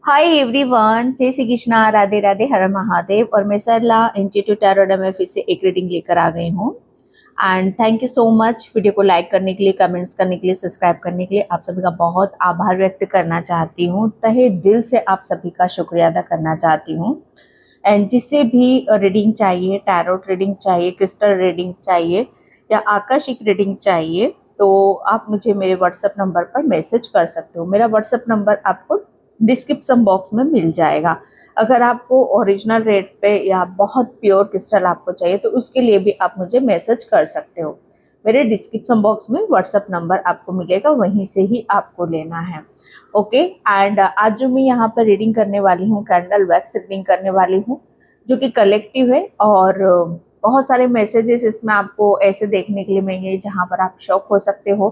Hi everyone, जय श्री कृष्णा, राधे राधे, हर महादेव। और मैं सरला इंस्टीट्यूट टैरोट में फिर से एक रीडिंग लेकर आ गई हूँ। And thank you so much video को लाइक करने के लिए, कमेंट्स करने के लिए, सब्सक्राइब करने के लिए। आप सभी का बहुत आभार व्यक्त करना चाहती हूँ, तहे दिल से आप सभी का शुक्रिया अदा करना चाहती हूँ। एंड जिससे भी रीडिंग चाहिए, टैरोट रीडिंग चाहिए, क्रिस्टल रीडिंग चाहिए या आकाशिक रीडिंग चाहिए, तो आप मुझे मेरे व्हाट्सएप नंबर पर मैसेज कर सकते हो। मेरा व्हाट्सएप नंबर आपको डिस्क्रिप्शन बॉक्स में मिल जाएगा। अगर आपको ओरिजिनल रेट पे या बहुत प्योर क्रिस्टल आपको चाहिए तो उसके लिए भी आप मुझे मैसेज कर सकते हो। मेरे डिस्क्रिप्शन बॉक्स में व्हाट्सएप नंबर आपको मिलेगा, वहीं से ही आपको लेना है। ओके। एंड आज जो मैं यहाँ पर रीडिंग करने वाली हूँ, कैंडल वैक्स रीडिंग करने वाली हूँ, जो कि कलेक्टिव है। और बहुत सारे मैसेजेस इसमें आपको ऐसे देखने के लिए मिलेंगे जहाँ पर आप शॉक हो सकते हो,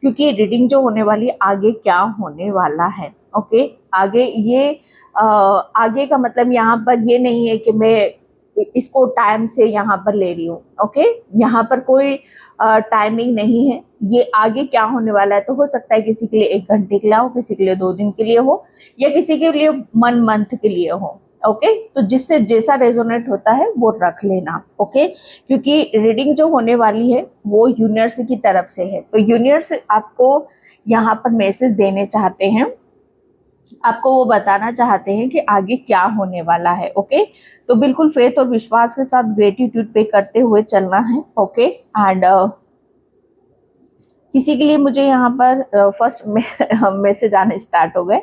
क्योंकि रीडिंग जो होने वाली है आगे क्या होने वाला है। ओके। आगे ये आगे का मतलब यहाँ पर ये नहीं है कि मैं इसको टाइम से यहाँ पर ले रही हूँ। ओके। यहाँ पर कोई टाइमिंग नहीं है। ये आगे क्या होने वाला है तो हो सकता है किसी के लिए 1 घंटे के लिए हो, किसी के लिए 2 दिन के लिए हो, या किसी के लिए 1 मंथ के लिए हो। ओके। तो जिससे जैसा रेजोनेट होता है वो रख लेना। ओके। क्योंकि रीडिंग जो होने वाली है वो यूनिवर्स की तरफ से है, तो यूनिवर्स आपको यहाँ पर मैसेज देने चाहते हैं, आपको वो बताना चाहते हैं कि आगे क्या होने वाला है। ओके। तो बिल्कुल फेथ और विश्वास के साथ ग्रेटिट्यूड पे करते हुए चलना है। ओके। एंड किसी के लिए मुझे यहाँ पर फर्स्ट मैसेज आने स्टार्ट हो गए,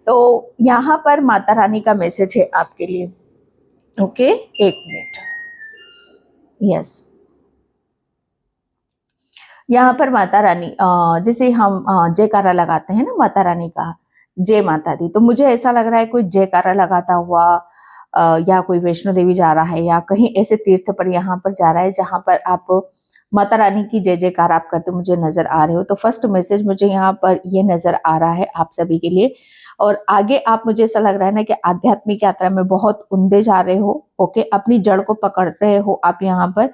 तो यहाँ पर माता रानी का मैसेज है आपके लिए। ओके। 1 मिनट। यस। यहाँ पर माता रानी, जैसे हम जयकारा लगाते हैं ना माता रानी का, जय माता दी, तो मुझे ऐसा लग रहा है कोई जयकारा लगाता हुआ या कोई वैष्णो देवी जा रहा है या कहीं ऐसे तीर्थ पर यहाँ पर जा रहा है जहाँ पर आप माता रानी की जय जयकार आप करते मुझे नजर आ रहे हो। तो फर्स्ट मैसेज मुझे यहाँ पर ये नजर आ रहा है आप सभी के लिए। और आगे आप, मुझे ऐसा लग रहा है ना कि आध्यात्मिक यात्रा में बहुत उंधे जा रहे हो। ओके। अपनी जड़ को पकड़ रहे हो आप यहाँ पर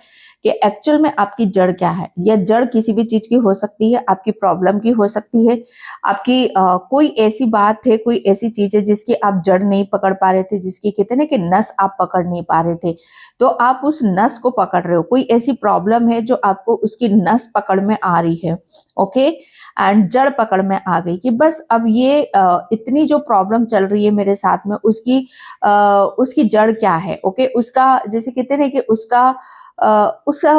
कि एक्चुअल में आपकी जड़ क्या है। यह जड़ किसी भी चीज की हो सकती है, आपकी प्रॉब्लम की हो सकती है, आपकी कोई ऐसी बात है, कोई ऐसी चीज है जिसकी आप जड़ नहीं पकड़ पा रहे थे, जिसकी कहते हैं ना कि नस आप पकड़ नहीं पा रहे थे, तो आप उस नस को पकड़ रहे हो। कोई ऐसी प्रॉब्लम है जो आपको उसकी नस पकड़ में आ रही है। ओके। एंड जड़ पकड़ में आ गई कि बस अब ये इतनी जो प्रॉब्लम चल रही है मेरे साथ में, उसकी जड़ क्या है। ओके। उसका जैसे कहते हैं ना कि उसका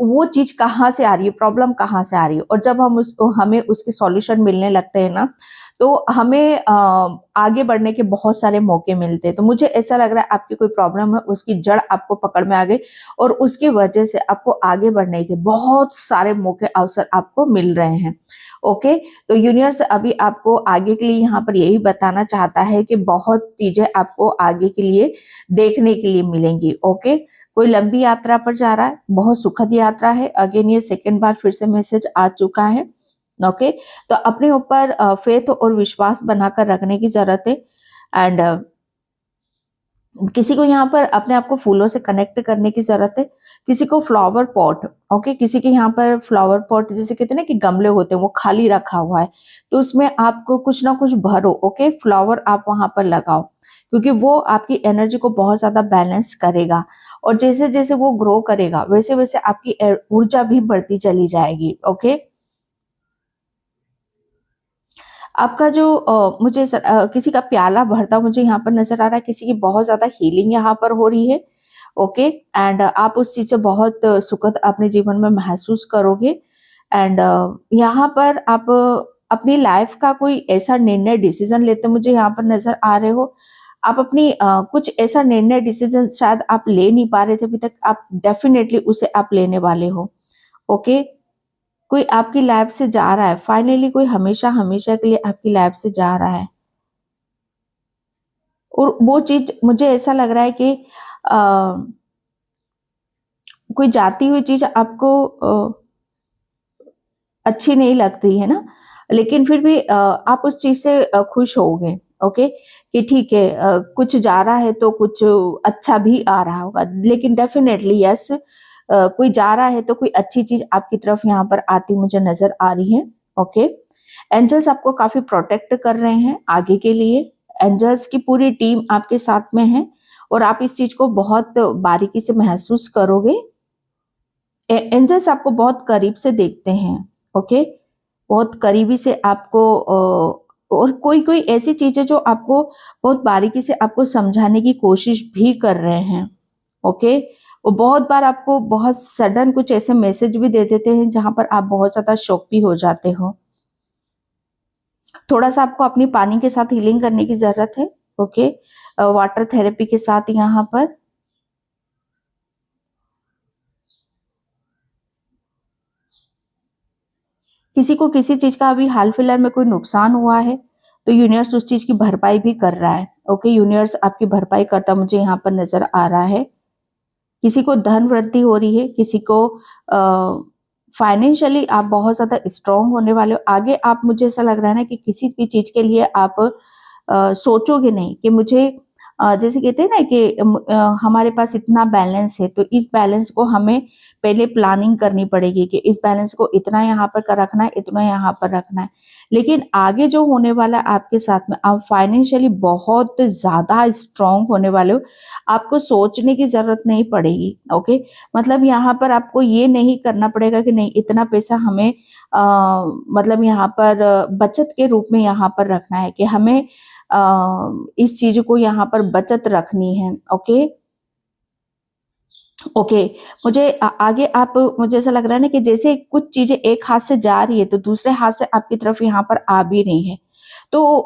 वो चीज कहाँ से आ रही है, प्रॉब्लम कहाँ से आ रही है। और जब हमें उसके सॉल्यूशन मिलने लगते हैं ना, तो हमें आगे बढ़ने के बहुत सारे मौके मिलते हैं। तो मुझे ऐसा लग रहा है आपकी कोई प्रॉब्लम है, उसकी जड़ आपको पकड़ में आ गई और उसकी वजह से आपको आगे बढ़ने के बहुत सारे मौके, अवसर आपको मिल रहे हैं। ओके। तो यूनिवर्स अभी आपको आगे के लिए यहाँ पर यही बताना चाहता है कि बहुत चीजें आपको आगे के लिए देखने के लिए मिलेंगी। ओके। कोई लंबी यात्रा पर जा रहा है, बहुत सुखद यात्रा है। अगेन ये सेकंड बार फिर से मैसेज आ चुका है। ओके। तो अपने ऊपर फेथ और विश्वास बनाकर रखने की जरूरत है। एंड किसी को यहाँ पर अपने आप को फूलों से कनेक्ट करने की जरूरत है, किसी को फ्लावर पॉट। ओके। किसी के यहाँ पर फ्लावर पॉट, जैसे कहते हैं ना कि गमले होते हैं वो खाली रखा हुआ है, तो उसमें आपको कुछ ना कुछ भरो। ओके। फ्लावर आप वहां पर लगाओ, क्योंकि वो आपकी एनर्जी को बहुत ज्यादा बैलेंस करेगा। और जैसे जैसे वो ग्रो करेगा वैसे वैसे आपकी ऊर्जा भी बढ़ती चली जाएगी। ओके। आपका जो किसी का प्याला भरता मुझे यहाँ पर नजर आ रहा है, किसी की बहुत ज्यादा हीलिंग यहाँ पर हो रही है। ओके। एंड आप उस चीज से बहुत सुखद अपने जीवन में महसूस करोगे। एंड यहाँ पर आप अपनी लाइफ का कोई ऐसा निर्णय, डिसीजन लेते मुझे यहाँ पर नजर आ रहे हो। आप अपनी कुछ ऐसा निर्णय, डिसीजन शायद आप ले नहीं पा रहे थे अभी तक, आप डेफिनेटली उसे आप लेने वाले हो। ओके। कोई आपकी लाइफ से जा रहा है, फाइनली कोई हमेशा हमेशा के लिए आपकी लाइफ से जा रहा है। और वो चीज मुझे ऐसा लग रहा है कि कोई जाती हुई चीज आपको अच्छी नहीं लगती है ना, लेकिन फिर भी आप उस चीज से खुश होगे। ओके। कि ठीक है, कुछ जा रहा है तो कुछ अच्छा भी आ रहा होगा, लेकिन डेफिनेटली यस, कोई जा रहा है तो कोई अच्छी चीज आपकी तरफ यहाँ पर आती मुझे नजर आ रही है। ओके। एंजल्स आपको काफी प्रोटेक्ट कर रहे हैं आगे के लिए। एंजल्स की पूरी टीम आपके साथ में है और आप इस चीज को बहुत बारीकी से महसूस करोगे। एंजल्स आपको बहुत करीब से देखते हैं। ओके, बहुत करीबी से आपको और कोई कोई ऐसी चीजें जो आपको बहुत बारीकी से आपको समझाने की कोशिश भी कर रहे हैं। ओके, वो बहुत बार आपको बहुत सडन कुछ ऐसे मैसेज भी दे देते हैं जहां पर आप बहुत ज्यादा शॉक भी हो जाते हो। थोड़ा सा आपको अपनी पानी के साथ हीलिंग करने की जरूरत है। ओके, वाटर थेरेपी के साथ यहाँ पर किसी को किसी चीज का अभी हाल फिलहाल में कोई नुकसान हुआ है तो यूनिवर्स उस चीज की भरपाई भी कर रहा है। ओके, यूनिवर्स आपकी भरपाई करता मुझे यहाँ पर नजर आ रहा है। किसी को धन वृद्धि हो रही है, किसी को फाइनेंशियली आप बहुत ज्यादा स्ट्रांग होने वाले हो। आगे आप, मुझे ऐसा लग रहा है ना कि किसी भी चीज के लिए आप सोचोगे नहीं कि मुझे जैसे कहते हैं ना कि हमारे पास इतना बैलेंस है तो इस बैलेंस को हमें पहले प्लानिंग करनी पड़ेगी कि इस बैलेंस को इतना यहाँ पर रखना है, इतना यहाँ पर रखना है। लेकिन आगे जो होने वाला है आपके साथ में, आप फाइनेंशियली बहुत ज्यादा स्ट्रांग होने वाले हो। आपको सोचने की जरूरत नहीं पड़ेगी। ओके, मतलब यहाँ पर आपको ये नहीं करना पड़ेगा कि नहीं इतना पैसा हमें मतलब यहाँ पर बचत के रूप में यहाँ पर रखना है कि हमें इस चीज को यहाँ पर बचत रखनी है। ओके ओके, मुझे आगे आप, मुझे ऐसा लग रहा है ना कि जैसे कुछ चीजें एक हाथ से जा रही है तो दूसरे हाथ से आपकी तरफ यहाँ पर आ भी रही है। तो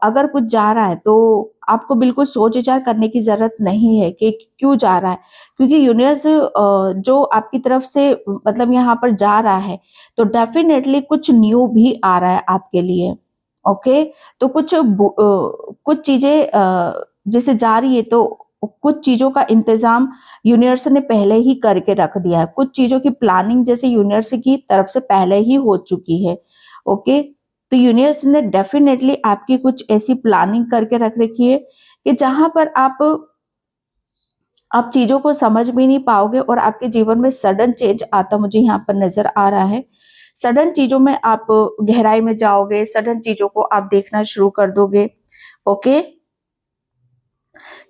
अगर कुछ जा रहा है तो आपको बिल्कुल सोच विचार करने की जरूरत नहीं है कि क्यों जा रहा है, क्योंकि यूनिवर्स जो आपकी तरफ से मतलब यहाँ पर जा रहा है तो डेफिनेटली कुछ न्यू भी आ रहा है आपके लिए। ओके, तो कुछ चीजें जैसे जा रही है तो कुछ चीजों का इंतजाम यूनिवर्स ने पहले ही करके रख दिया है। कुछ चीजों की प्लानिंग जैसे यूनिवर्स की तरफ से पहले ही हो चुकी है। ओके, तो यूनिवर्स ने डेफिनेटली आपकी कुछ ऐसी प्लानिंग करके रख रखी है कि जहां पर आप चीजों को समझ भी नहीं पाओगे और आपके जीवन में सडन चेंज आता मुझे यहाँ पर नजर आ रहा है। सडन चीजों में आप गहराई में जाओगे, सडन चीजों को आप देखना शुरू कर दोगे। ओके,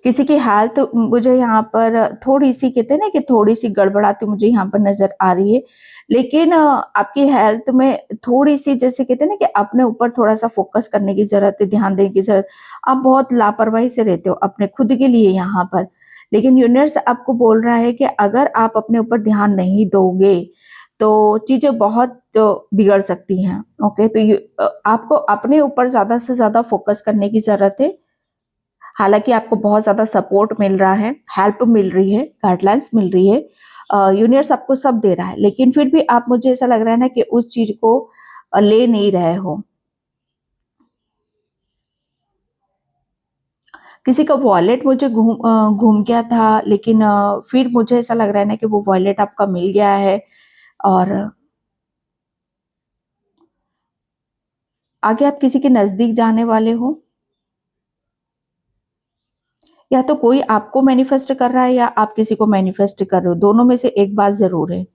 किसी की हेल्थ मुझे यहाँ पर थोड़ी सी, कहते हैं ना कि थोड़ी सी गड़बड़ाती मुझे यहाँ पर नजर आ रही है। लेकिन आपकी हेल्थ में थोड़ी सी, जैसे कहते हैं ना कि अपने ऊपर थोड़ा सा फोकस करने की जरूरत है, ध्यान देने की जरूरत। आप बहुत लापरवाही से रहते हो अपने खुद के लिए यहाँ पर, लेकिन यूनिवर्स आपको बोल रहा है कि अगर आप अपने ऊपर ध्यान नहीं दोगे तो चीजें बहुत बिगड़ सकती हैं। ओके, तो आपको अपने ऊपर ज्यादा से ज्यादा फोकस करने की जरूरत है। हालांकि आपको बहुत ज्यादा सपोर्ट मिल रहा है, हेल्प मिल रही है, गाइडलाइंस मिल रही है, यूनिवर्स आपको सब दे रहा है, लेकिन फिर भी आप, मुझे ऐसा लग रहा है ना कि उस चीज को ले नहीं रहे हो। किसी का वॉलेट मुझे घूम गया था, लेकिन फिर मुझे ऐसा लग रहा है ना कि वो वॉलेट आपका मिल गया है। और आगे आप किसी के नजदीक जाने वाले हो, या तो कोई आपको मैनिफेस्ट कर रहा है या आप किसी को मैनिफेस्ट कर रहे हो। दोनों में से एक बात जरूर है।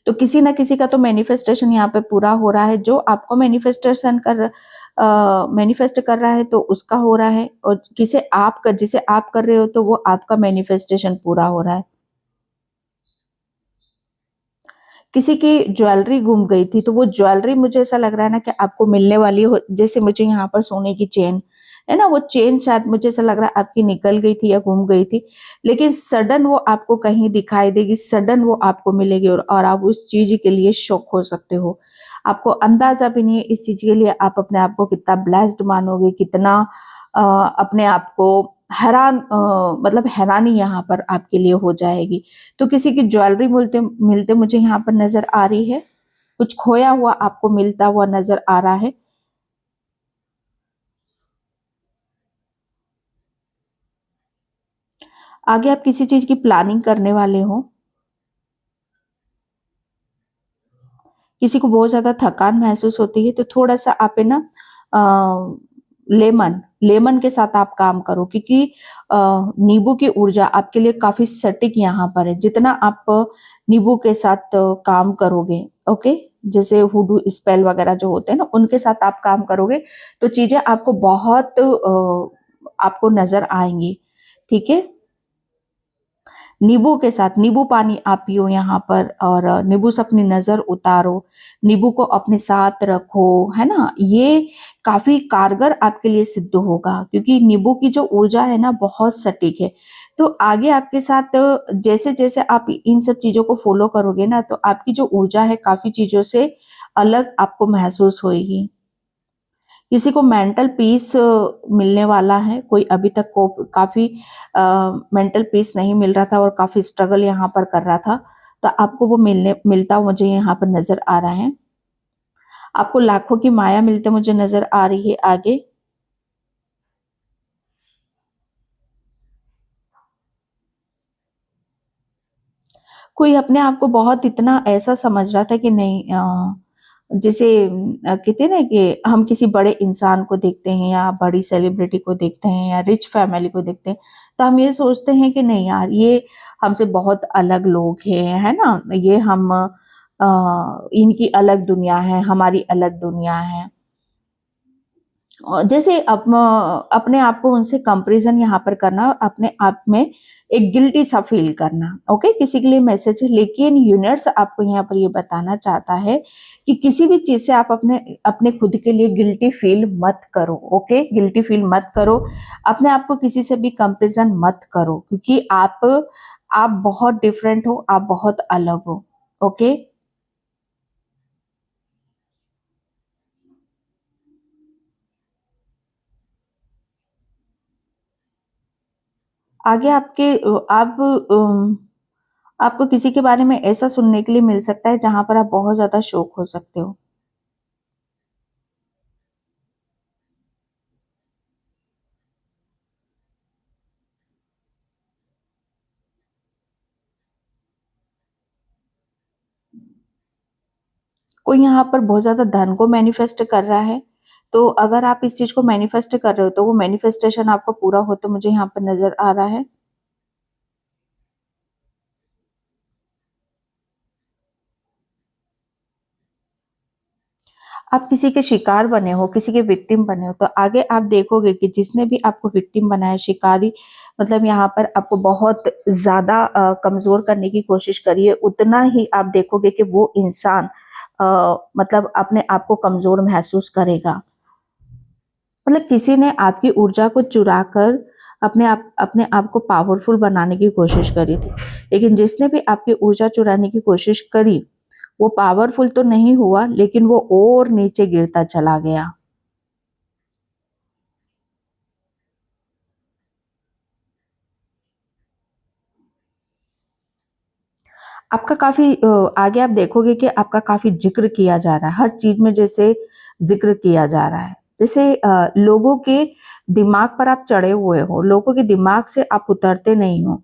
तो किसी ना किसी का तो मैनिफेस्टेशन यहाँ पे पूरा हो रहा है। जो आपको मैनिफेस्ट कर रहा है तो उसका हो रहा है, और जिसे आप कर रहे हो तो वो आपका मैनिफेस्टेशन पूरा हो रहा है। किसी की ज्वेलरी गुम गई थी तो वो ज्वेलरी, मुझे ऐसा लग रहा है ना कि आपको मिलने वाली हो। जैसे मुझे यहाँ पर सोने की चेन है ना, वो चेन शायद मुझे ऐसा लग रहा है आपकी निकल गई थी या गुम गई थी, लेकिन सडन वो आपको कहीं दिखाई देगी, सडन वो आपको मिलेगी और आप उस चीज के लिए शॉक हो सकते हो। आपको अंदाजा भी नहीं है इस चीज के लिए आप अपने आप को कितना ब्लेस्ड मानोगे, कितना अपने आप को मतलब हैरानी यहाँ पर आपके लिए हो जाएगी। तो किसी की ज्वेलरी मिलते मिलते मुझे यहाँ पर नजर आ रही है, कुछ खोया हुआ आपको मिलता हुआ नजर आ रहा है। आगे आप किसी चीज की प्लानिंग करने वाले हो। किसी को बहुत ज्यादा थकान महसूस होती है तो थोड़ा सा आप है ना लेमन लेमन के साथ आप काम करो, क्योंकि नींबू की ऊर्जा आपके लिए काफी सटीक यहाँ पर है। जितना आप नींबू के साथ काम करोगे, ओके, जैसे हुडू स्पेल वगैरह जो होते हैं ना, उनके साथ आप काम करोगे तो चीजें आपको बहुत आपको नजर आएंगी। ठीक है, नींबू के साथ नींबू पानी आप पियो यहाँ पर, और नींबू से अपनी नजर उतारो, नींबू को अपने साथ रखो, है ना। ये काफी कारगर आपके लिए सिद्ध होगा, क्योंकि नींबू की जो ऊर्जा है ना बहुत सटीक है। तो आगे आपके साथ जैसे जैसे आप इन सब चीजों को फॉलो करोगे ना, तो आपकी जो ऊर्जा है काफी चीजों से अलग आपको महसूस होगी। किसी को मेंटल पीस मिलने वाला है, कोई अभी तक को काफी मेंटल पीस नहीं मिल रहा था और काफी स्ट्रगल यहाँ पर कर रहा था, तो आपको वो मिलता हुआ मुझे यहाँ पर नजर आ रहा है। आपको लाखों की माया मिलते मुझे नजर आ रही है आगे। कोई अपने आप को बहुत इतना ऐसा समझ रहा था कि नहीं, जैसे कहते हैं ना कि हम किसी बड़े इंसान को देखते हैं या बड़ी सेलिब्रिटी को देखते हैं या रिच फैमिली को देखते हैं, तो हम ये सोचते हैं कि नहीं यार, ये हमसे बहुत अलग लोग हैं, है ना, ये हम इनकी अलग दुनिया है, हमारी अलग दुनिया है। जैसे अपने आप को उनसे कंपैरिजन यहाँ पर करना और अपने आप में एक गिल्टी सा फील करना। ओके, किसी के लिए मैसेज है, लेकिन यूनिवर्स आपको यहाँ पर ये बताना चाहता है कि किसी भी चीज से आप अपने अपने खुद के लिए गिल्टी फील मत करो। ओके, गिल्टी फील मत करो, अपने आप को किसी से भी कंपैरिजन मत करो, क्योंकि आप बहुत डिफरेंट हो, आप बहुत अलग हो। ओके, आगे आप आपको किसी के बारे में ऐसा सुनने के लिए मिल सकता है जहां पर आप बहुत ज्यादा शौक हो सकते हो। कोई यहाँ पर बहुत ज्यादा धन को मैनिफेस्ट कर रहा है, तो अगर आप इस चीज को मैनिफेस्ट कर रहे हो तो वो मैनिफेस्टेशन आपका पूरा हो, तो मुझे यहाँ पर नजर आ रहा है। आप किसी के शिकार बने हो, किसी के विक्टिम बने हो, तो आगे आप देखोगे कि जिसने भी आपको विक्टिम बनाया, शिकारी, मतलब यहाँ पर आपको बहुत ज्यादा कमजोर करने की कोशिश करी है, उतना ही आप देखोगे कि वो इंसान मतलब अपने आप को कमजोर महसूस करेगा। मतलब किसी ने आपकी ऊर्जा को चुरा कर अपने आप को पावरफुल बनाने की कोशिश करी थी, लेकिन जिसने भी आपकी ऊर्जा चुराने की कोशिश करी वो पावरफुल तो नहीं हुआ, लेकिन वो और नीचे गिरता चला गया। आपका काफी आगे आप देखोगे कि आपका काफी जिक्र किया जा रहा है, हर चीज में जैसे जिक्र किया जा रहा है, जैसे लोगों के दिमाग पर आप चढ़े हुए हो, लोगों के दिमाग से आप उतरते नहीं हो।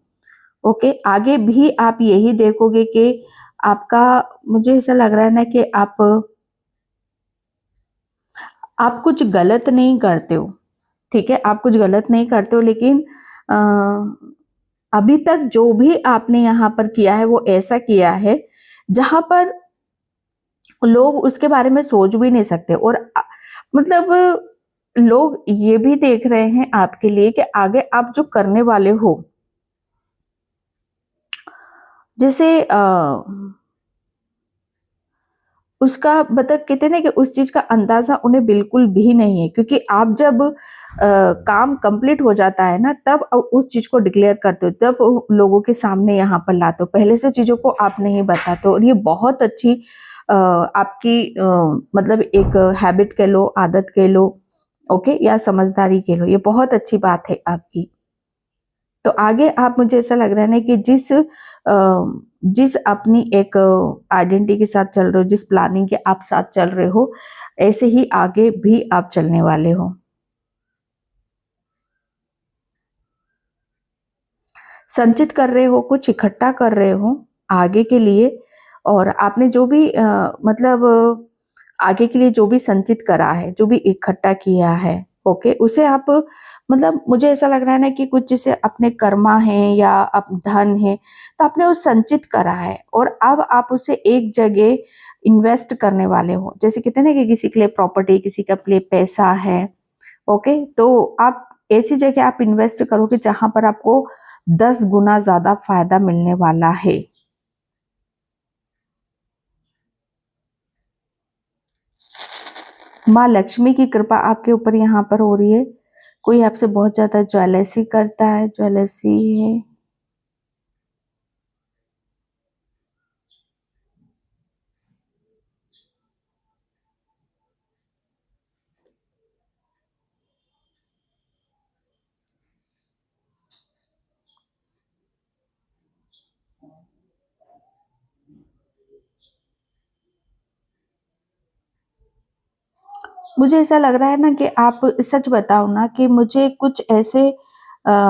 ओके, आगे भी आप यही देखोगे कि आपका, मुझे ऐसा लग रहा है ना कि आप कुछ गलत नहीं करते हो। ठीक है, आप कुछ गलत नहीं करते हो, लेकिन अ, अभी तक जो भी आपने यहाँ पर किया है वो ऐसा किया है जहां पर लोग उसके बारे में सोच भी नहीं सकते, और मतलब लोग ये भी देख रहे हैं आपके लिए कि आगे आप जो करने वाले हो, जैसे उसका मतलब कहते हैं ना कि उस चीज का अंदाजा उन्हें बिल्कुल भी नहीं है, क्योंकि आप जब काम कंप्लीट हो जाता है ना, तब उस चीज को डिक्लेयर करते हो, तब लोगों के सामने यहाँ पर लाते हो, पहले से चीजों को आप नहीं बताते हो। और ये बहुत अच्छी आपकी मतलब एक हैबिट कह लो, आदत कह लो, ओके, या समझदारी कह लो, ये बहुत अच्छी बात है आपकी। तो आगे आप, मुझे ऐसा लग रहा है ना कि जिस अपनी एक आइडेंटिटी के साथ चल रहे हो, जिस प्लानिंग के आप साथ चल रहे हो, ऐसे ही आगे भी आप चलने वाले हो। संचित कर रहे हो, कुछ इकट्ठा कर रहे हो आगे के लिए, और आपने जो भी मतलब आगे के लिए जो भी संचित करा है, जो भी इकट्ठा किया है, ओके, उसे आप, मतलब मुझे ऐसा लग रहा है ना कि कुछ जैसे अपने कर्मा है या आप धन है, तो आपने वो संचित करा है और अब आप उसे एक जगह इन्वेस्ट करने वाले हो। जैसे कहते हैं ना कि किसी के लिए प्रॉपर्टी, किसी के लिए पैसा है, ओके, तो आप ऐसी जगह आप इन्वेस्ट करोगे जहां पर आपको 10 गुना ज्यादा फायदा मिलने वाला है। माँ लक्ष्मी की कृपा आपके ऊपर यहाँ पर हो रही है। कोई आपसे बहुत ज्यादा ज्वेलसी करता है, ज्वेलसी है। मुझे ऐसा लग रहा है ना कि आप, सच बताओ ना, कि मुझे कुछ ऐसे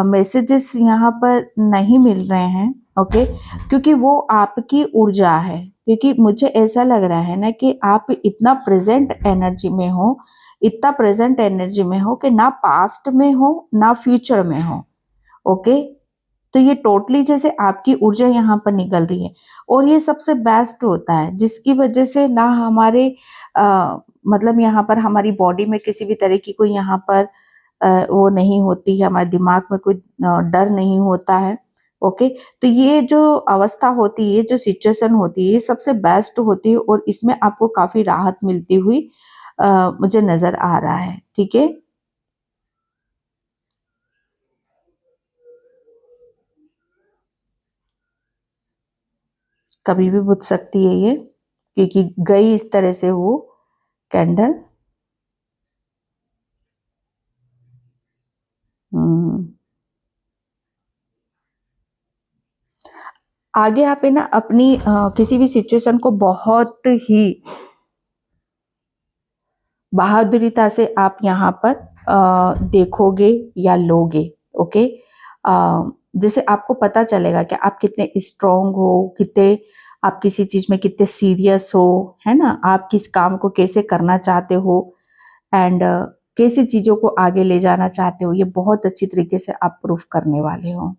मैसेजेस यहाँ पर नहीं मिल रहे हैं। ओके, क्योंकि वो आपकी ऊर्जा है। क्योंकि मुझे ऐसा लग रहा है ना कि आप इतना प्रेजेंट एनर्जी में हो, इतना प्रेजेंट एनर्जी में हो कि ना पास्ट में हो ना फ्यूचर में हो। ओके, तो ये टोटली जैसे आपकी ऊर्जा यहाँ पर निकल रही है। और ये सबसे बेस्ट होता है, जिसकी वजह से ना हमारे मतलब यहाँ पर हमारी बॉडी में किसी भी तरह की कोई यहाँ पर वो नहीं होती है, हमारे दिमाग में कोई डर नहीं होता है। ओके, तो ये जो अवस्था होती है, ये जो सिचुएशन होती है, ये सबसे बेस्ट होती है और इसमें आपको काफी राहत मिलती हुई मुझे नजर आ रहा है। ठीक है, कभी भी बुझ सकती है ये, क्योंकि गई इस तरह से वो कैंडल। हम्म, आगे आप है ना अपनी किसी भी सिचुएशन को बहुत ही बहादुरीता से आप यहाँ पर देखोगे या लोगे। ओके, जैसे आपको पता चलेगा कि आप कितने स्ट्रोंग हो, कितने आप किसी चीज में कितने सीरियस हो, है ना, आप किस काम को कैसे करना चाहते हो एंड कैसी चीजों को आगे ले जाना चाहते हो, ये बहुत अच्छी तरीके से आप प्रूफ करने वाले हो।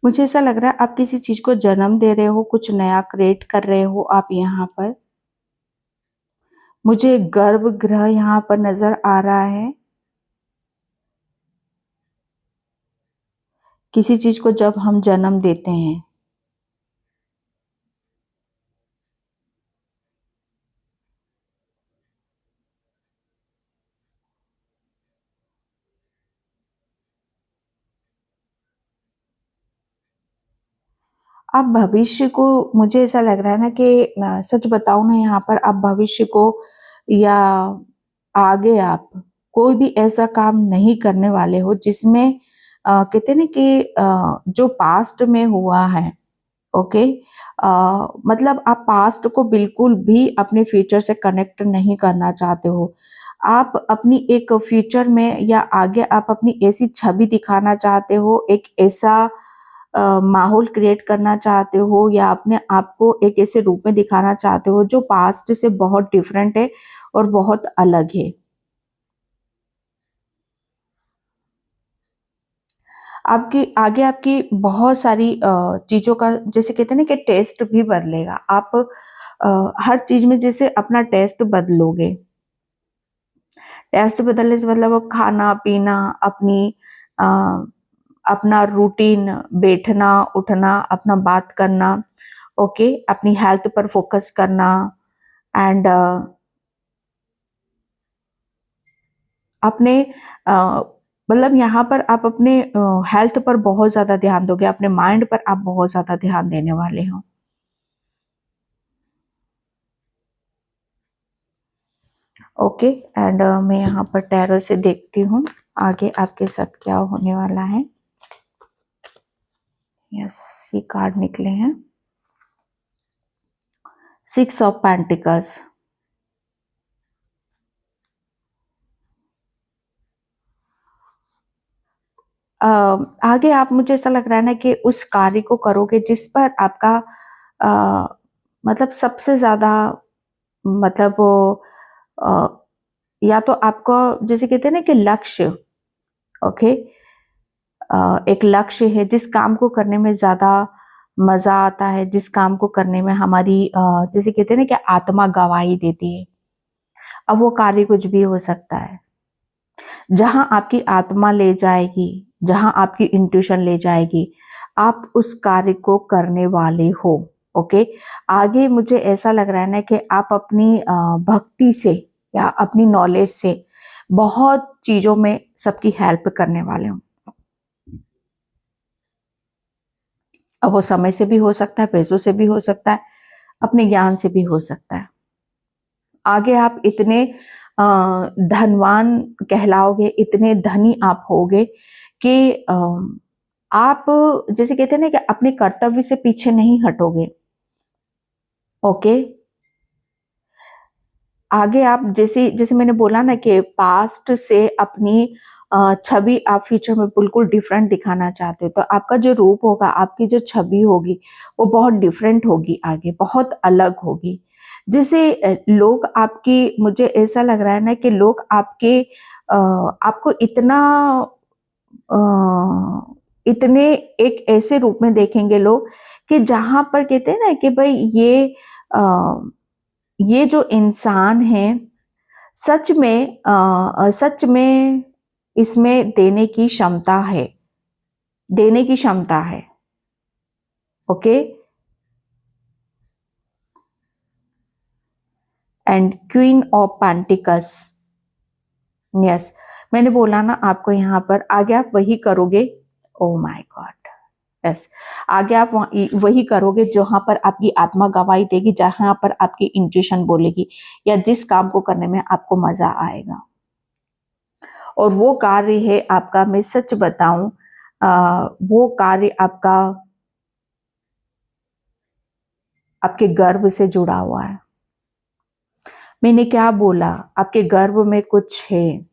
मुझे ऐसा लग रहा है आप किसी चीज को जन्म दे रहे हो, कुछ नया क्रिएट कर रहे हो आप यहाँ पर। मुझे गर्भगृह यहाँ पर नजर आ रहा है। किसी चीज को जब हम जन्म देते हैं, आप भविष्य को, मुझे ऐसा लग रहा है ना कि सच बताऊं ना, यहाँ पर आप भविष्य को या आगे आप कोई भी ऐसा काम नहीं करने वाले हो जिसमें कहते ना कि जो पास्ट में हुआ है। ओके, मतलब आप पास्ट को बिल्कुल भी अपने फ्यूचर से कनेक्ट नहीं करना चाहते हो। आप अपनी एक फ्यूचर में या आगे आप अपनी ऐसी छवि दिखाना चाहते हो, एक ऐसा माहौल क्रिएट करना चाहते हो, या अपने आप को एक ऐसे रूप में दिखाना चाहते हो जो पास्ट से बहुत डिफरेंट है और बहुत अलग है। आपकी आगे आपकी बहुत सारी चीजों का, जैसे कहते हैं ना कि टेस्ट भी बदलेगा। आप हर चीज में जैसे अपना टेस्ट बदलोगे। टेस्ट बदलने से मतलब वो खाना पीना, अपनी अ, अपना रूटीन, बैठना उठना, अपना बात करना। ओके, अपनी हेल्थ पर फोकस करना एंड अपने मतलब यहाँ पर आप अपने हेल्थ पर बहुत ज्यादा ध्यान दोगे, अपने माइंड पर आप बहुत ज्यादा ध्यान देने वाले हो। ओके, एंड मैं यहाँ पर टैरो से देखती हूँ आगे आपके साथ क्या होने वाला है। यस, ये कार्ड निकले हैं, 6 ऑफ पेंटिकल्स। अ, आगे आप, मुझे ऐसा लग रहा है ना कि उस कार्य को करोगे जिस पर आपका मतलब सबसे ज़्यादा, मतलब अ, या तो आपको, जैसे कहते हैं ना कि लक्ष्य, ओके, एक लक्ष्य है जिस काम को करने में ज़्यादा मज़ा आता है, जिस काम को करने में हमारी जैसे कहते हैं ना कि आत्मा गवाही देती है। अब वो कार्य कुछ भी हो सकता है। जहाँ आपकी आत्मा ले जाएगी, जहाँ आपकी इंट्यूशन ले जाएगी, आप उस कार्य को करने वाले हो। ओके, आगे मुझे ऐसा लग रहा है ना कि आप अपनी भक्ति से या अपनी नॉलेज से बहुत चीजों में सबकी हेल्प करने वाले हो। अब वो समय से भी हो सकता है, पैसों से भी हो सकता है, अपने ज्ञान से भी हो सकता है। आगे आप इतने धनवान कहलाओगे, इतने धनी आप होगे कि आप, जैसे कहते हैं ना कि अपने कर्तव्य से पीछे नहीं हटोगे। ओके, आगे आप, जैसे जैसे मैंने बोला ना कि पास्ट से अपनी छवि आप फ्यूचर में बिल्कुल डिफरेंट दिखाना चाहते हो, तो आपका जो रूप होगा, आपकी जो छवि होगी, वो बहुत डिफरेंट होगी, आगे बहुत अलग होगी। जैसे लोग आपकी, मुझे ऐसा लग रहा है ना कि लोग आपके आपको इतना इतने एक ऐसे रूप में देखेंगे लोग कि जहां पर कहते हैं ना कि भाई ये जो इंसान है, सच में इसमें देने की क्षमता है। Okay, and queen of pentacles, yes, मैंने बोला ना आपको, यहाँ पर आगे आप वही करोगे। ओ माय गॉड, यस, आगे आप वही करोगे जहां पर आपकी आत्मा गवाही देगी, जहां पर आपकी इंट्यूशन बोलेगी, या जिस काम को करने में आपको मजा आएगा। और वो कार्य है आपका, मैं सच बताऊं, वो कार्य आपका आपके गर्भ से जुड़ा हुआ है। मैंने क्या बोला, आपके गर्भ में कुछ है।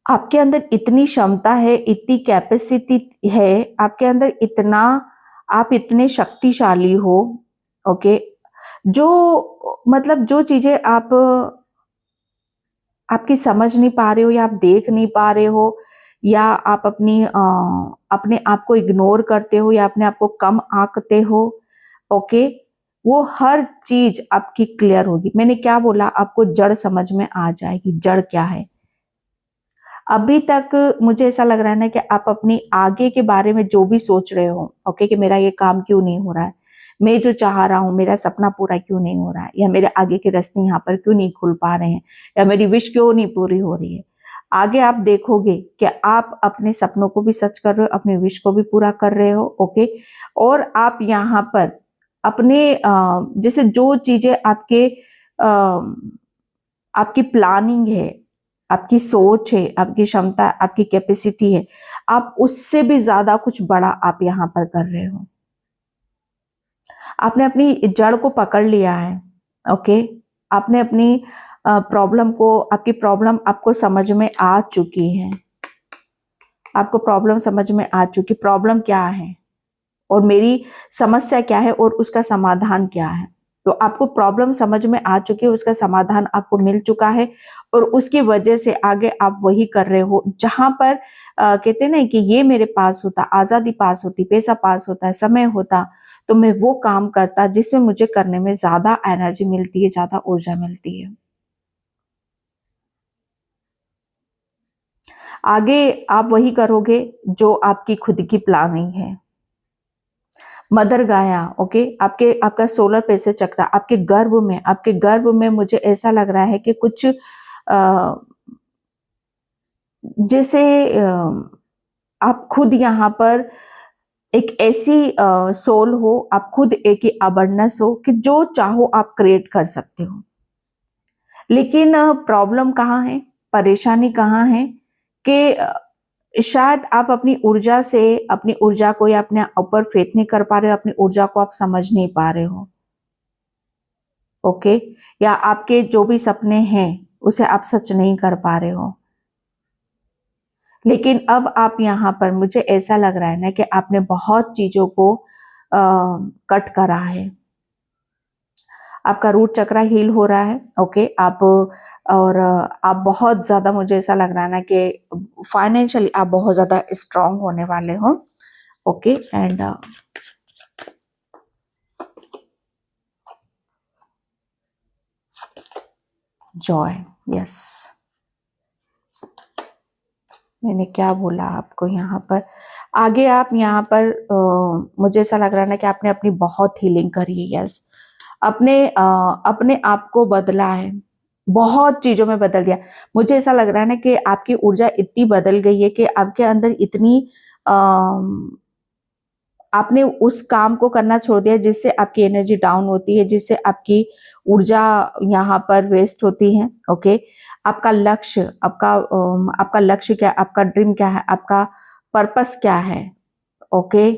आपके अंदर इतनी क्षमता है, इतनी कैपेसिटी है आपके अंदर, इतना, आप इतने शक्तिशाली हो। ओके, जो, मतलब जो चीजें आप आपकी समझ नहीं पा रहे हो, या आप देख नहीं पा रहे हो, या आप अपने आप को इग्नोर करते हो, या अपने आप को कम आंकते हो, ओके, वो हर चीज आपकी क्लियर होगी। मैंने क्या बोला, आपको जड़ समझ में आ जाएगी, जड़ क्या है। अभी तक मुझे ऐसा लग रहा है ना कि आप अपनी आगे के बारे में जो भी सोच रहे हो, ओके, कि मेरा ये काम क्यों नहीं हो रहा है, मैं जो चाह रहा हूं, मेरा सपना पूरा क्यों नहीं हो रहा है, या मेरे आगे के रास्ते यहाँ पर क्यों नहीं खुल पा रहे हैं, या मेरी विश क्यों नहीं पूरी हो रही है। आगे आप देखोगे कि आप अपने सपनों को भी सच कर रहे हो, अपनी विश को भी पूरा कर रहे हो। ओके, और आप यहाँ पर अपने जैसे जो चीजें आपकी प्लानिंग है, आपकी सोच है, आपकी क्षमता, आपकी कैपेसिटी है, आप उससे भी ज्यादा कुछ बड़ा आप यहाँ पर कर रहे हो। आपने अपनी जड़ को पकड़ लिया है। ओके, आपने अपनी प्रॉब्लम को, आपकी प्रॉब्लम आपको समझ में आ चुकी है। आपको प्रॉब्लम समझ में आ चुकी, प्रॉब्लम क्या है और मेरी समस्या क्या है और उसका समाधान क्या है। तो आपको प्रॉब्लम समझ में आ चुकी है, उसका समाधान आपको मिल चुका है, और उसकी वजह से आगे आप वही कर रहे हो। जहां पर कहते हैं ना कि ये मेरे पास होता, आजादी पास होती, पैसा पास होता है, समय होता, तो मैं वो काम करता जिसमें मुझे करने में ज्यादा एनर्जी मिलती है, ज्यादा ऊर्जा मिलती है। आगे आप वही करोगे जो आपकी खुद की प्लानिंग है। मदर गाया, ओके, आपका सोलर प्लेक्सस चक्र आपके गर्भ में मुझे ऐसा लग रहा है कि कुछ जैसे आप खुद यहाँ पर एक ऐसी सोल हो, आप खुद एक ही अबंडनेस हो कि जो चाहो आप क्रिएट कर सकते हो। लेकिन प्रॉब्लम कहाँ है, परेशानी कहाँ है कि शायद आप अपनी ऊर्जा को, या अपने ऊपर फेथ नहीं कर पा रहे हो, अपनी ऊर्जा को आप समझ नहीं पा रहे हो। ओके, या आपके जो भी सपने हैं, उसे आप सच नहीं कर पा रहे हो। लेकिन अब आप यहाँ पर, मुझे ऐसा लग रहा है ना कि आपने बहुत चीजों को कट करा है। आपका रूट चक्र हील हो रहा है। ओके, आप और आप बहुत ज्यादा, मुझे ऐसा लग रहा है ना कि फाइनेंशियली आप बहुत ज्यादा स्ट्रांग होने वाले हो। ओके, एंड जॉय, यस, मैंने क्या बोला आपको यहाँ पर। आगे आप यहाँ पर मुझे ऐसा लग रहा है ना कि आपने अपनी बहुत हीलिंग करी है। यस, अपने आप को बदला है, बहुत चीजों में बदल दिया। मुझे ऐसा लग रहा है ना कि आपकी ऊर्जा इतनी बदल गई है कि आपके अंदर इतनी आपने उस काम को करना छोड़ दिया जिससे आपकी एनर्जी डाउन होती है, जिससे आपकी ऊर्जा यहाँ पर वेस्ट होती है। ओके, आपका लक्ष्य, आपका लक्ष्य क्या है, आपका ड्रीम क्या है, आपका पर्पस क्या है। ओके,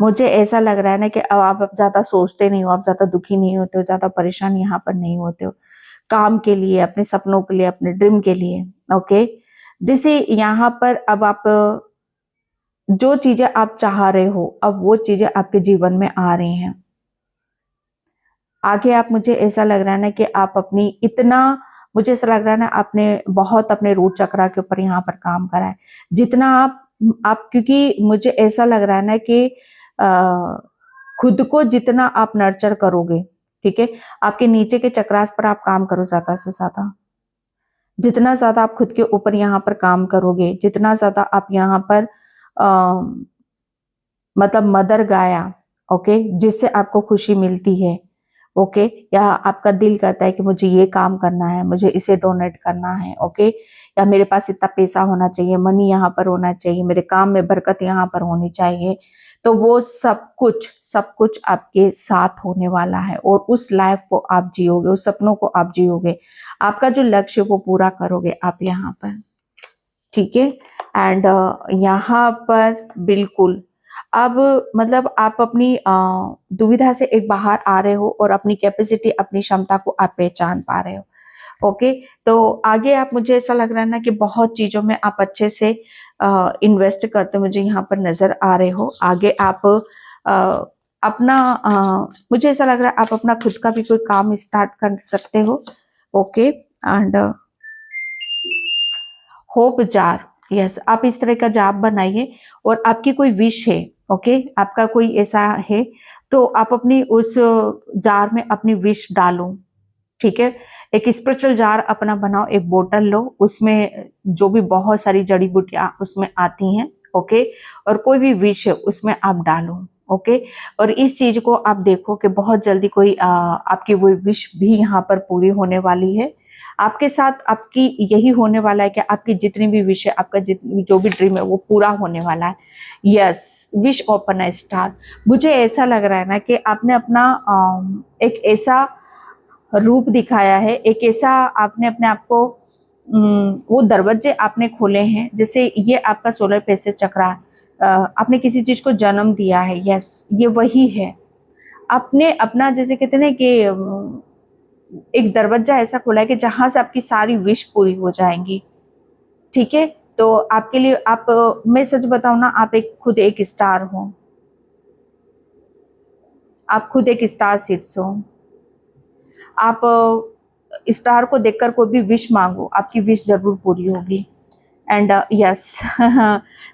मुझे ऐसा लग रहा है ना कि अब आप ज्यादा सोचते नहीं हो, आप ज्यादा दुखी नहीं होते हो, ज्यादा परेशान यहाँ पर नहीं होते हो, काम के लिए, अपने सपनों के लिए, अपने ड्रीम के लिए। ओके, जिसे यहाँ पर अब आप जो चीजें आप चाह रहे हो, अब वो चीजें आपके जीवन में आ रही हैं। आगे आप, मुझे ऐसा लग रहा है ना कि आप अपनी इतना, मुझे ऐसा लग रहा है ना आपने बहुत अपने रूट चक्र के ऊपर यहाँ पर काम करा है। जितना आप क्योंकि मुझे ऐसा लग रहा है ना कि खुद को जितना आप नर्चर करोगे, ठीक है, आपके नीचे के चक्रास पर आप काम करो ज्यादा से ज्यादा। जितना ज्यादा आप खुद के ऊपर यहाँ पर काम करोगे, जितना ज्यादा आप यहाँ पर मतलब मदर गाया, ओके, जिससे आपको खुशी मिलती है। ओके, या आपका दिल करता है कि मुझे ये काम करना है, मुझे इसे डोनेट करना है। ओके, या मेरे पास इतना पैसा होना चाहिए, मनी यहाँ पर होना चाहिए, मेरे काम में बरकत यहाँ पर होनी चाहिए। तो वो सब कुछ आपके साथ होने वाला है और उस लाइफ को आप जियोगे, उस सपनों को आप जियोगे, आपका जो लक्ष्य वो पूरा करोगे आप यहाँ पर। ठीक है, एंड यहाँ पर बिल्कुल अब मतलब आप अपनी दुविधा से एक बाहर आ रहे हो और अपनी कैपेसिटी, अपनी क्षमता को आप पहचान पा रहे हो। ओके, तो आगे आप, मुझे ऐसा लग रहा है ना कि बहुत चीजों में आप अच्छे से इन्वेस्ट करते मुझे यहाँ पर नजर आ रहे हो। आगे आप अपना मुझे ऐसा लग रहा है आप अपना खुद का भी कोई काम स्टार्ट कर सकते हो। Okay, and hope jar, yes, आप इस तरह का जार बनाइए और आपकी कोई विश है। ओके, आपका कोई ऐसा है तो आप अपनी उस जार में अपनी विश डालो। ठीक है, एक स्पिरिचुअल जार अपना बनाओ, एक बोतल लो, उसमें जो भी बहुत सारी जड़ी बूटियां उसमें आती हैं। ओके, और कोई भी विश है उसमें आप डालो। ओके, और इस चीज को आप देखो कि बहुत जल्दी कोई आपकी वो विश भी यहाँ पर पूरी होने वाली है। आपके साथ आपकी यही होने वाला है कि आपकी जितनी भी विश है, आपका जो भी ड्रीम है वो पूरा होने वाला है। Yes, wish open a star. मुझे ऐसा लग रहा है ना कि आपने अपना एक ऐसा रूप दिखाया है, एक ऐसा आपने अपने आप को वो दरवाजे आपने खोले हैं, जैसे ये आपका सोलर प्लेक्सस चक्र, आपने किसी चीज को जन्म दिया है। यस, ये वही है। आपने अपना, जैसे कहते हैं ना कि एक दरवाजा ऐसा खोला है कि जहां से आपकी सारी विश पूरी हो जाएंगी। ठीक है, तो आपके लिए आप, मैं सच बताऊं ना, आप खुद एक स्टार हो, आप खुद एक स्टार सीड्स हो। आप स्टार को देखकर कोई भी विश मांगो, आपकी विश जरूर पूरी होगी। And yes,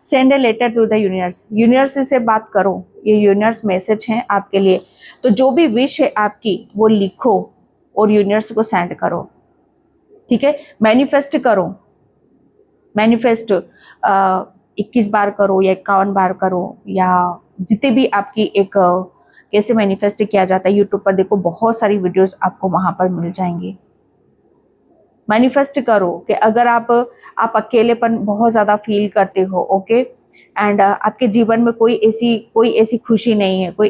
send a letter to the universe, universe से बात करो, ये यूनिवर्स मैसेज है आपके लिए। तो जो भी विश है आपकी वो लिखो और यूनिवर्स को सेंड करो। ठीक है, मैनिफेस्ट करो, मैनिफेस्ट 21 बार करो या 51 बार करो, या जितने भी आपकी एक कैसे मैनिफेस्ट किया जाता है, यूट्यूब पर देखो, बहुत सारी वीडियोस आपको वहां पर मिल जाएंगी। मैनिफेस्ट करो कि अगर आप अकेलेपन बहुत ज्यादा फील करते हो, ओके, एंड आपके जीवन में कोई ऐसी खुशी नहीं है, कोई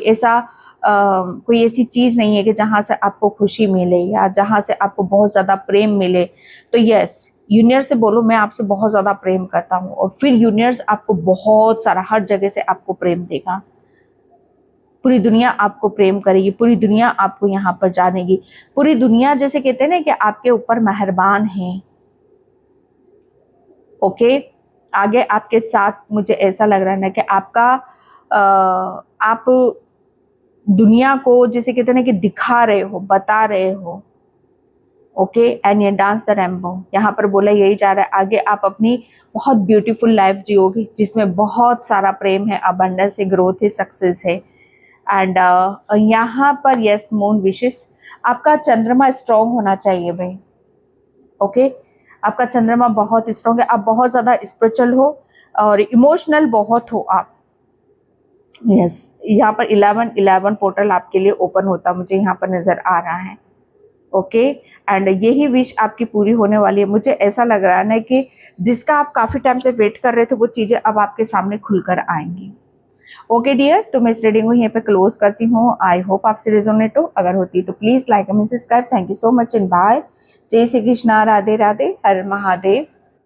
ऐसी चीज नहीं है कि जहां से आपको खुशी मिले या जहां से आपको बहुत ज्यादा प्रेम मिले, तो यस, यूनिवर्स से बोलो मैं आपसे बहुत ज्यादा प्रेम करता हूँ, और फिर यूनिवर्स आपको बहुत सारा हर जगह से आपको प्रेम देगा। पूरी दुनिया आपको प्रेम करेगी, पूरी दुनिया आपको यहाँ पर जानेगी, पूरी दुनिया जैसे कहते हैं ना कि आपके ऊपर मेहरबान है। ओके, आगे आपके साथ मुझे ऐसा लग रहा है ना कि आपका आप दुनिया को जैसे कहते हैं ना कि दिखा रहे हो, बता रहे हो। ओके, एंड ये डांस द रेम्बो, यहाँ पर बोला यही जा रहा है, आगे आप अपनी बहुत ब्यूटीफुल लाइफ जियोगे जिसमें बहुत सारा प्रेम है, अबंडेंस है, ग्रोथ है, सक्सेस है। एंड यहाँ पर यस मून विशेस, आपका चंद्रमा स्ट्रॉन्ग होना चाहिए भाई। ओके, आपका चंद्रमा बहुत स्ट्रॉन्ग है, आप बहुत ज़्यादा स्पिरिचुअल हो और इमोशनल बहुत हो आप। यस, यहाँ पर 11 पोर्टल आपके लिए ओपन होता मुझे यहाँ पर नज़र आ रहा है। ओके, एंड यही विश आपकी पूरी होने वाली है। मुझे ऐसा लग रहा है ना कि जिसका आप काफ़ी टाइम से वेट कर रहे थे वो चीज़ें अब आपके सामने खुलकर आएंगी। ओके डियर, तो मैं इस रीडिंग को यहीं पे क्लोज करती हूँ। आई होप आपसे रिजोनेट हो, अगर होती है तो please like and subscribe. Thank you so much and bye. जय श्री कृष्णा, राधे राधे, हर महादेव।